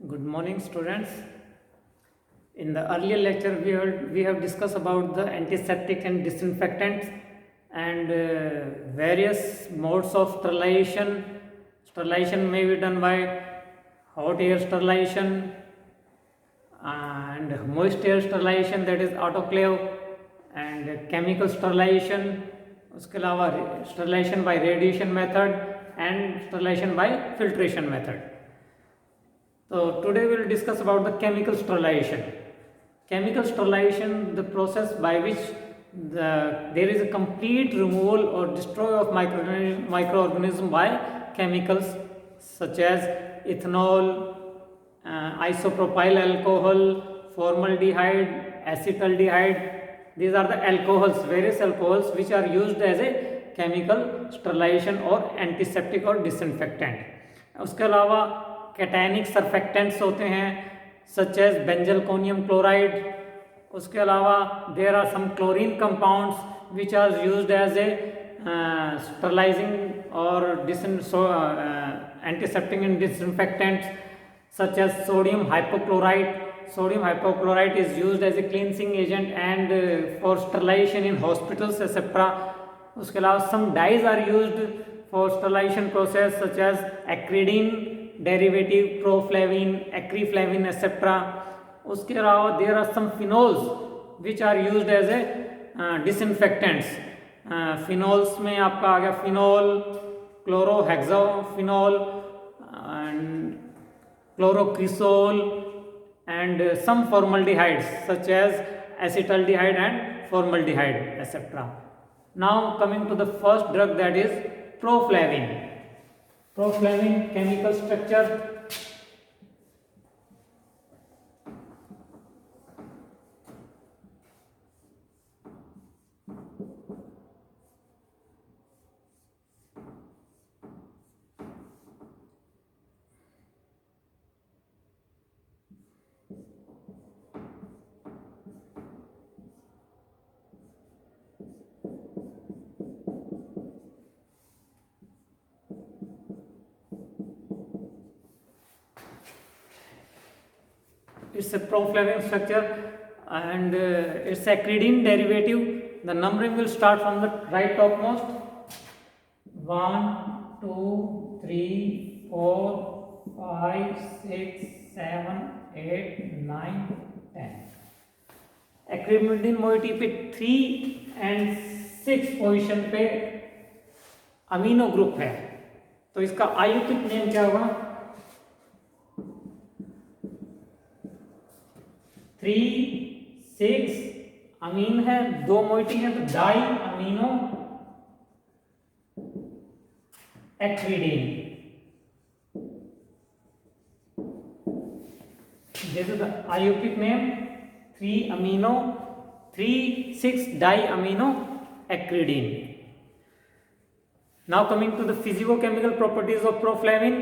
Good morning, students. In the earlier lecture, we have discussed about the antiseptic and disinfectants and various modes of sterilization. Sterilization may be done by hot air sterilization and moist air sterilization, that is autoclave, and chemical sterilization. उसके अलावा sterilization by radiation method and sterilization by filtration method. So today we will discuss about the chemical sterilization. Chemical sterilization, the process by which there is a complete removal or destroy of microorganism by chemicals such as ethanol, isopropyl alcohol, formaldehyde, acetaldehyde. These are the alcohols, various alcohols which are used as a chemical sterilization or antiseptic or disinfectant. उसके अलावा cationic surfactants होते हैं such as बेंजलकोनियम chloride. उसके अलावा there are some chlorine compounds which are used as a sterilising or antiseptic and disinfectants such as sodium hypochlorite. Sodium hypochlorite is used as a cleansing agent and for sterilization in hospitals etc. उसके अलावा some dyes are used for sterilization process such as acridine derivative, proflavin, acryflavin etc. उसके अलावा there are some phenols which are used as a disinfectants. phenols में आपका आ गया phenol, chlorohexaphenol and chlorocresol and some formaldehydes such as acetaldehyde and formaldehyde etc. Now coming to the first drug, that is proflavin. Proflavin chemical structure. It's a proflavin structure and it's acridine derivative. The numbering will start from the right topmost. 1, 2, 3, 4, 5, 6, 7, 8, 9, 10. acridine moiety पे 3 and 6 position पे amino group है, तो इसका Ayurvedic name क्या होगा? 3, 6 अमीन है, 2 moiety है तो di amino acridine. This is the iupic name. 3 amino 3 6 diamino acridine. Now coming to the physicochemical properties of proflavin.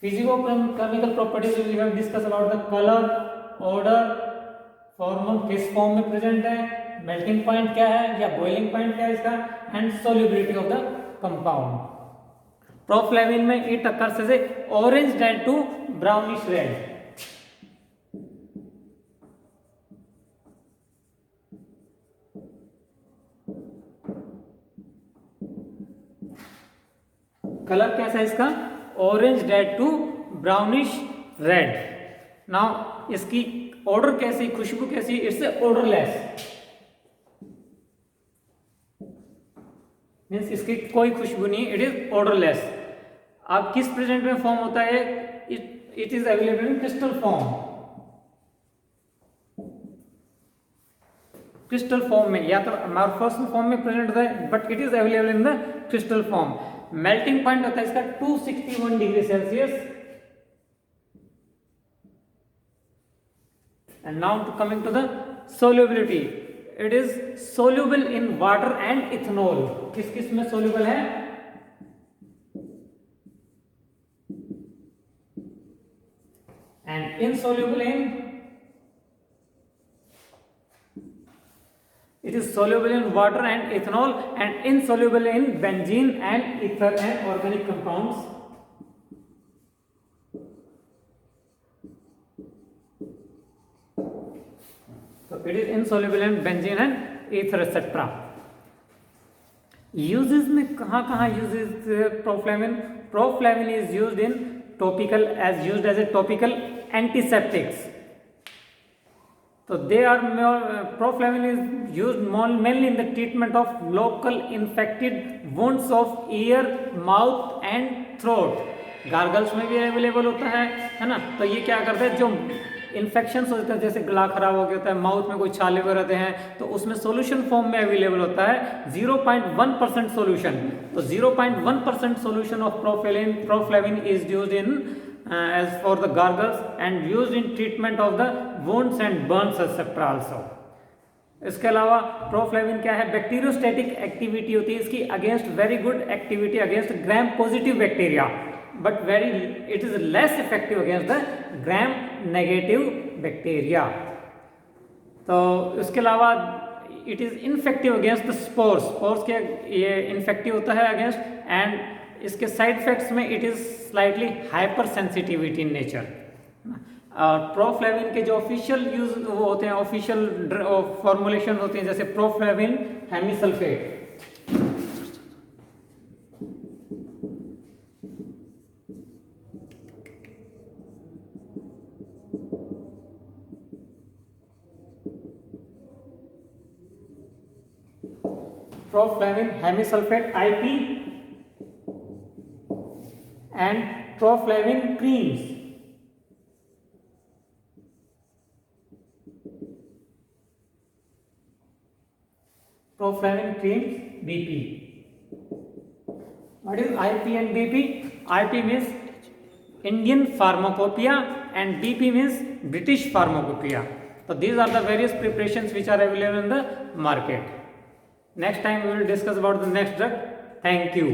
Physicochemical properties we have discussed about the color, odor, formal किस form में present है, melting point क्या है या boiling point क्या है इसका, and solubility of the compound. Proflavine में it occurs as a orange red to brownish red. Colour कैसा है इसका? Orange red to brownish red. Now इसकी ऑर्डर कैसी, खुशबू कैसी? इट्स ऑर्डरलेस, मीन्स इसकी कोई खुशबू नहीं, इट इज ऑर्डरलेस. अब किस प्रेजेंट में फॉर्म होता है? It is available in crystal form. Crystal form में या तो अमॉर्फस फॉर्म में प्रेजेंट होता है, but it is available in the crystal form. Melting point होता है इसका 261 degree Celsius. And now coming to the solubility, it is soluble in water and ethanol. किस किस में soluble है? And insoluble in, it is soluble in water and ethanol and insoluble in benzene and ether and organic compounds. So it is insoluble in benzene and ether etc. Uses में कहाँ uses proflavin? Proflavin is used in topical as a topical antiseptics. So they are proflavin is used mainly in the treatment of local infected wounds of ear, mouth and throat. Gargles में भी available होता है ना। तो ये क्या करता है, जो इन्फेक्शंस होते हैं जैसे गला खराब हो गया होता है, माउथ में कोई छाले वगैरह रहते हैं, तो उसमें सॉल्यूशन फॉर्म में अवेलेबल होता है 0.1% सॉल्यूशन। तो 0.1% solution of proflavine is used in as for the gargles and used in treatment of the wounds and burns etc also. इसके अलावा प्रोफ्लेविन क्या है, बैक्टीरियोस्टैटिक एक्टिविटी होती है इसकी against, very good activity against gram positive bacteria, but very it is less effective against the gram negative bacteria. तो इसके अलावा it is ineffective against the spores, spores के ये इन्फेक्टिव होता है अगेंस्ट, एंड इसके साइड इफेक्ट्स में it is slightly hyper sensitivity in nature. और प्रोफ्लेविन के जो ऑफिशियल यूज वो होते हैं, ऑफिशियल फॉर्मुलेशन होते हैं, जैसे proflavine hemisulphate, proflavine hemisulphate IP and proflavin creams. Proflavin creams BP. What is IP and BP? IP means Indian Pharmacopoeia and BP means British Pharmacopoeia. So these are the various preparations which are available in the market. Next time we will discuss about the next drug. Thank you.